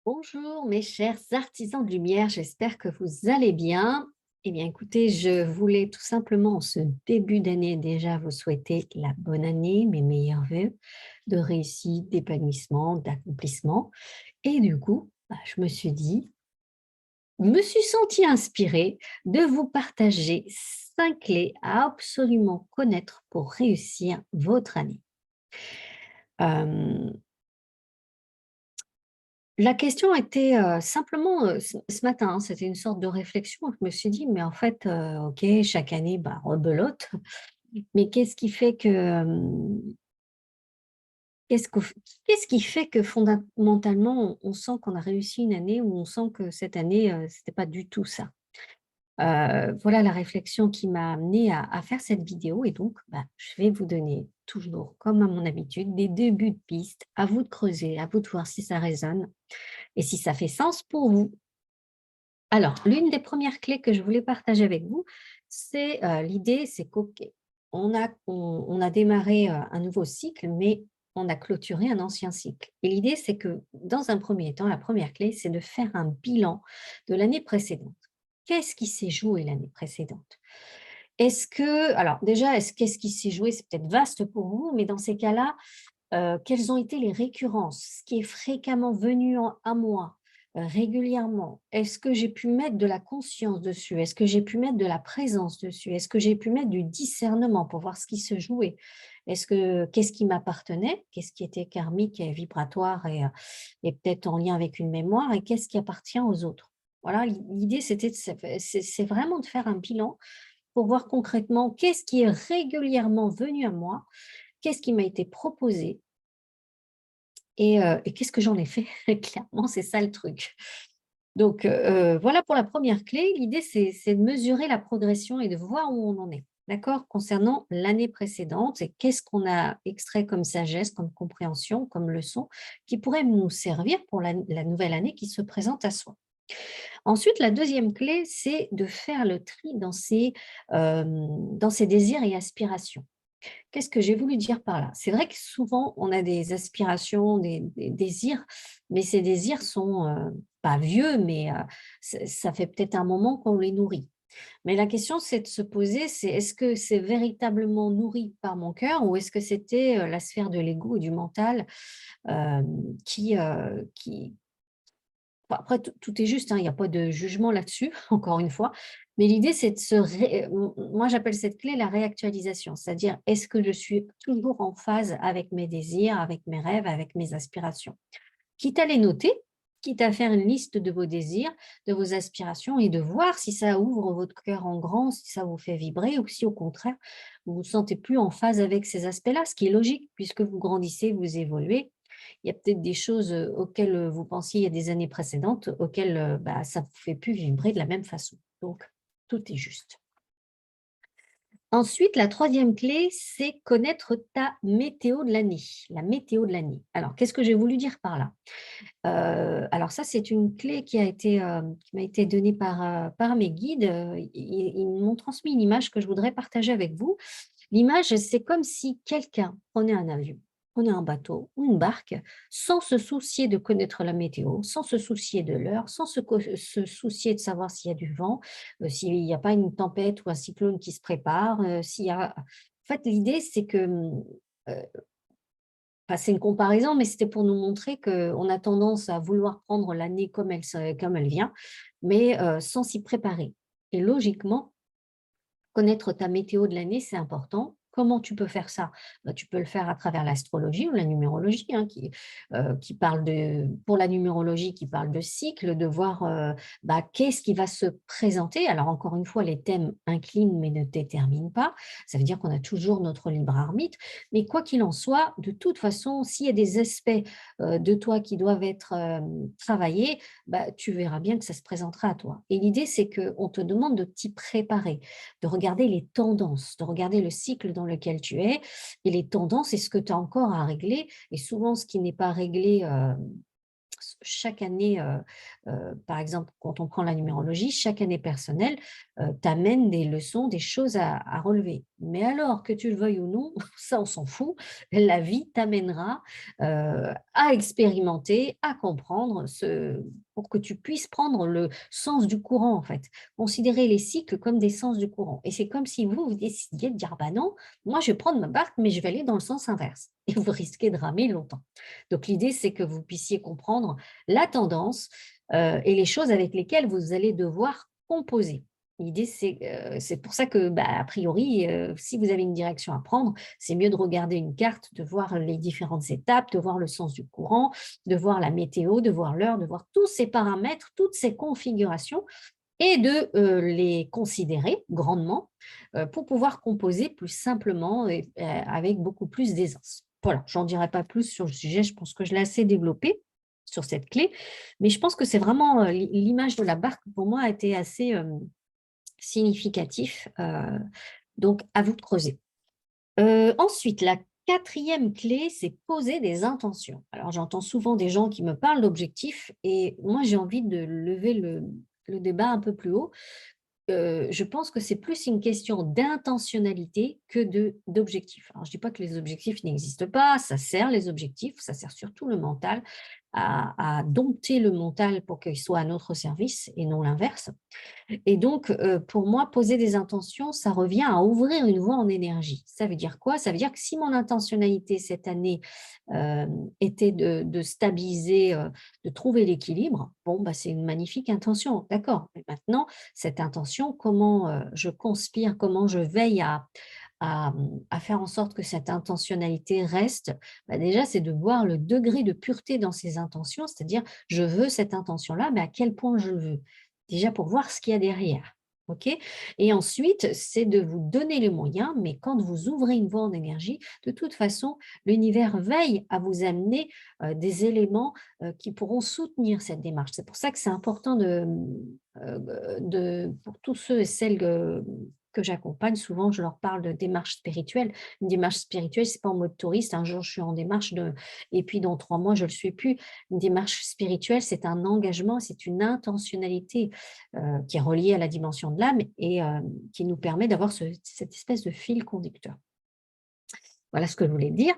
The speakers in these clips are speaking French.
Bonjour mes chers artisans de lumière, j'espère que vous allez bien. Eh bien écoutez, je voulais tout simplement en ce début d'année déjà vous souhaiter la bonne année, mes meilleurs vœux de réussite, d'épanouissement, d'accomplissement. Et du coup, je me suis sentie inspirée de vous partager 5 clés à absolument connaître pour réussir votre année. Euh, La question était, simplement, ce matin, hein, c'était une sorte de réflexion. Je me suis dit: «Mais en fait, OK, chaque année, rebelote, mais qu'est-ce qui fait que, qu'est-ce qu'au f qu'est-ce qui fait que fondamentalement, on sent qu'on a réussi une année ou on sent que cette année, c'était pas du tout ça?» Voilà la réflexion qui m'a amenée à faire cette vidéo et donc, je vais vous donner toujours, comme à mon habitude, des débuts de piste. À vous de creuser, à vous de voir si ça résonne et si ça fait sens pour vous. Alors, l'une des premières clés que je voulais partager avec vous, c'est, l'idée, c'est qu'OK, on a démarré, un nouveau cycle, mais on a clôturé un ancien cycle et l'idée, c'est que, dans un premier temps, la première clé, c'est de faire un bilan de l'année précédente. Qu'est-ce qui s'est joué l'année précédente? Est-ce que alors déjà, qu'est-ce qui s'est joué? C'est peut-être vaste pour vous, mais dans ces cas-là, quelles ont été les récurrences? Ce qui est fréquemment venu à moi, régulièrement? Est-ce que j'ai pu mettre de la conscience dessus? Est-ce que j'ai pu mettre de la présence dessus? Est-ce que j'ai pu mettre du discernement pour voir ce qui se jouait? Qu'est-ce qui m'appartenait? Qu'est-ce qui était karmique et vibratoire et peut-être en lien avec une mémoire? Et qu'est-ce qui appartient aux autres? Voilà, l'idée, c'était c'est vraiment de faire un bilan pour voir concrètement qu'est-ce qui est régulièrement venu à moi, qu'est-ce qui m'a été proposé et qu'est-ce que j'en ai fait? Clairement, c'est ça le truc. Donc, voilà pour la première clé. L'idée, c'est de mesurer la progression et de voir où on en est, d'accord? Concernant l'année précédente et qu'est-ce qu'on a extrait comme sagesse, comme compréhension, comme leçon, qui pourrait nous servir pour la nouvelle année qui se présente à soi. Ensuite, la deuxième clé, c'est de faire le tri dans ses désirs et aspirations. Qu'est-ce que j'ai voulu dire par là? C'est vrai que souvent, on a des aspirations, des désirs, mais ces désirs sont, pas vieux, mais ça fait peut-être un moment qu'on les nourrit. Mais la question, c'est de se poser, c'est est-ce que c'est véritablement nourri par mon cœur ou est-ce que c'était, la sphère de l'ego ou du mental, qui après tout est juste, hein, il n'y a pas de jugement là-dessus, encore une fois. Mais l'idée, c'est de se ré moi j'appelle cette clé la réactualisation. C'est-à-dire, est-ce que je suis toujours en phase avec mes désirs, avec mes rêves, avec mes aspirations? Quitte à les noter, quitte à faire une liste de vos désirs, de vos aspirations et de voir si ça ouvre votre cœur en grand, si ça vous fait vibrer ou si au contraire, vous vous sentez plus en phase avec ces aspects-là, ce qui est logique puisque vous grandissez, vous évoluez. Il y a peut-être des choses, auxquelles, vous pensiez il y a des années précédentes, auxquelles, ça ne vous fait plus vibrer de la même façon. Donc tout est juste. Ensuite, la troisième clé, c'est connaître ta météo de l'année, la météo de l'année. Alors qu'est-ce que j'ai voulu dire par là? Alors ça, c'est une clé qui m'a été donnée par mes guides, ils m'ont transmis une image que je voudrais partager avec vous. L'image, c'est comme si quelqu'un prenait un avion, prenait un bateau ou une barque, sans se soucier de connaître la météo, sans se soucier de l'heure, sans se soucier de savoir s'il y a du vent, s'il n'y a pas une tempête ou un cyclone qui se prépare, s'il y a en fait, l'idée, c'est que, enfin, c'est une comparaison, mais c'était pour nous montrer qu'on a tendance à vouloir prendre l'année comme elle vient, mais sans s'y préparer et logiquement, connaître ta météo de l'année, c'est important. Comment tu peux faire ça? Tu peux le faire à travers l'astrologie ou la numérologie, hein, qui parle pour la numérologie, qui parle de cycle, de voir, qu'est-ce qui va se présenter. Alors encore une fois, les thèmes inclinent mais ne déterminent pas. Ça veut dire qu'on a toujours notre libre arbitre. Mais quoi qu'il en soit, de toute façon, s'il y a des aspects, de toi qui doivent être, travaillés, tu verras bien que ça se présentera à toi. Et l'idée, c'est qu'on te demande de t'y préparer, de regarder les tendances, de regarder le cycle dans lequel tu es et les tendances et ce que tu as encore à régler et souvent ce qui n'est pas réglé, chaque année, par exemple, quand on prend la numérologie, chaque année personnelle, t'amène des leçons, des choses à relever. Mais alors, que tu le veuilles ou non, ça on s'en fout, la vie t'amènera, à expérimenter, à comprendre pour que tu puisses prendre le sens du courant, en fait. Considérer les cycles comme des sens du courant et c'est comme si vous décidiez de dire: «Bah non, moi je vais prendre ma barque, mais je vais aller dans le sens inverse» et vous risquez de ramer longtemps. Donc l'idée, c'est que vous puissiez comprendre la tendance, et les choses avec lesquelles vous allez devoir composer. L'idée, c'est pour ça que, bah, a priori, si vous avez une direction à prendre, c'est mieux de regarder une carte, de voir les différentes étapes, de voir le sens du courant, de voir la météo, de voir l'heure, de voir tous ces paramètres, toutes ces configurations et de, les considérer grandement, pour pouvoir composer plus simplement et avec beaucoup plus d'aisance. Voilà, j'en dirai pas plus sur le sujet, je pense que je l'ai assez développé sur cette clé, mais je pense que c'est vraiment, l'image de la barque pour moi a été assez, significatif, donc à vous de creuser. Ensuite, la quatrième clé, c'est poser des intentions. Alors j'entends souvent des gens qui me parlent d'objectifs et moi j'ai envie de lever le débat un peu plus haut. Je pense que c'est plus une question d'intentionnalité que d'objectifs. Alors je dis pas que les objectifs n'existent pas, ça sert les objectifs, ça sert surtout le mental à dompter le mental pour qu'il soit à notre service et non l'inverse. Et donc, pour moi, poser des intentions, ça revient à ouvrir une voie en énergie. Ça veut dire quoi? Ça veut dire que si mon intentionnalité cette année, était de stabiliser, de trouver l'équilibre, bon, bah, c'est une magnifique intention, d'accord. Mais maintenant, cette intention, comment, je conspire, comment je veille à faire en sorte que cette intentionnalité reste? Bah, déjà, c'est de voir le degré de pureté dans ces intentions, c'est-à-dire: «Je veux cette intention-là, mais à quel point je le veux?» Déjà pour voir ce qu'il y a derrière, OK? Et ensuite, c'est de vous donner les moyens, mais quand vous ouvrez une voie en énergie, de toute façon, l'univers veille à vous amener, des éléments, qui pourront soutenir cette démarche. C'est pour ça que c'est important de pour tous ceux et celles que j'accompagne, souvent je leur parle de démarche spirituelle. Une démarche spirituelle, c'est pas en mode touriste, un jour je suis en démarche et puis dans 3 mois je le suis plus. Une démarche spirituelle, c'est un engagement, c'est une intentionnalité, qui est reliée à la dimension de l'âme et qui nous permet d'avoir cette espèce de fil conducteur. Voilà ce que je voulais dire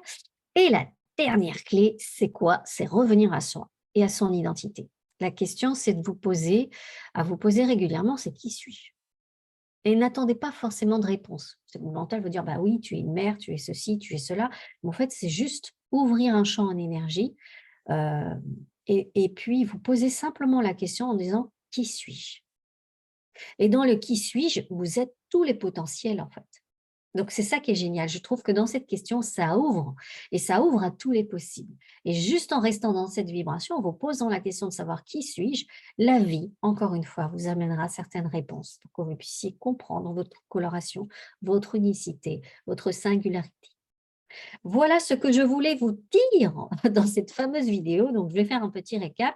et la dernière clé, c'est quoi? C'est revenir à soi et à son identité. La question, c'est de vous poser régulièrement, c'est: «Qui suis-je?» Et n'attendez pas forcément de réponse. C'est le mental veut dire: «Bah oui, tu es une mère, tu es ceci, tu es cela». Mais en fait, c'est juste ouvrir un champ en énergie. Hem et puis vous posez simplement la question en disant: «Qui suis-je?» Et dans le «Qui suis-je?» vous êtes tous les potentiels, en fait. Donc c'est ça qui est génial. Je trouve que dans cette question, ça ouvre et ça ouvre à tous les possibles. Et juste en restant dans cette vibration, en vous posant la question de savoir: «Qui suis-je?» la vie, encore une fois, vous amènera certaines réponses pour que vous puissiez comprendre votre coloration, votre unicité, votre singularité. Voilà ce que je voulais vous dire dans cette fameuse vidéo. Donc, je vais faire un petit récap.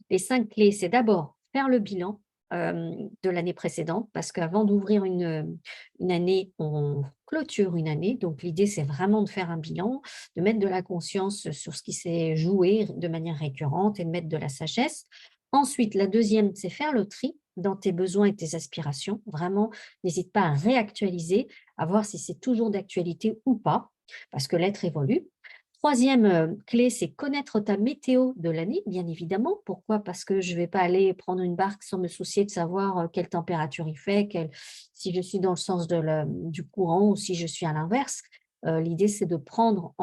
Les 5 clés, c'est d'abord faire le bilan, de l'année précédente parce qu'avant d'ouvrir une année, on clôture une année. Donc l'idée, c'est vraiment de faire un bilan, de mettre de la conscience sur ce qui s'est joué de manière récurrente et de mettre de la sagesse. Ensuite, la deuxième, c'est faire le tri dans tes besoins et tes aspirations. Vraiment, n'hésite pas à réactualiser, à voir si c'est toujours d'actualité ou pas parce que l'être évolue. Troisième clé, c'est connaître ta météo de l'année, bien évidemment. Pourquoi? Parce que je ne vais pas aller prendre une barque sans me soucier de savoir, quelle température il fait, si je suis dans le sens du courant ou si je suis à l'inverse. L'idée, c'est de prendre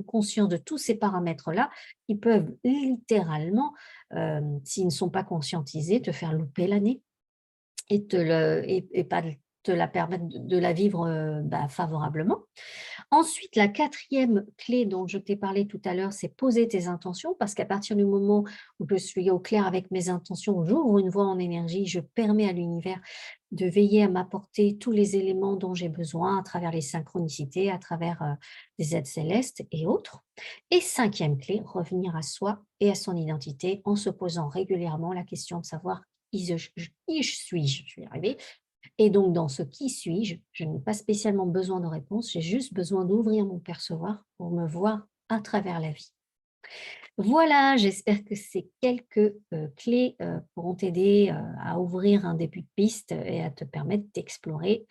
conscience de tous ces paramètres-là qui peuvent littéralement, s'ils ne sont pas conscientisés, te faire louper l'année et pas te la permettre de la vivre, bah, favorablement. Ensuite, la quatrième clé dont je t'ai parlé tout à l'heure, c'est poser tes intentions parce qu'à partir du moment où je suis au clair avec mes intentions, j'ouvre une voie en énergie, je permets à l'univers de veiller à m'apporter tous les éléments dont j'ai besoin à travers les synchronicités, à travers, des aides célestes et autres. Et cinquième clé, revenir à soi et à son identité en se posant régulièrement la question de savoir qui je suis-je? Je vais y arriver. Et donc, dans ce «qui suis-je?», je n'ai pas spécialement besoin de réponse, j'ai juste besoin d'ouvrir mon percevoir pour me voir à travers la vie. Voilà, j'espère que ces quelques, clés, pourront t'aider, à ouvrir un début de piste et à te permettre d'explorer,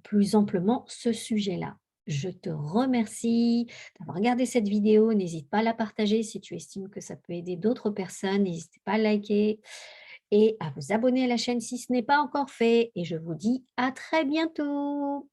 plus amplement ce sujet-là. Je te remercie d'avoir regardé cette vidéo. N'hésite pas à la partager si tu estimes que ça peut aider d'autres personnes. N'hésitez pas à liker et à vous abonner à la chaîne si ce n'est pas encore fait et je vous dis à très bientôt.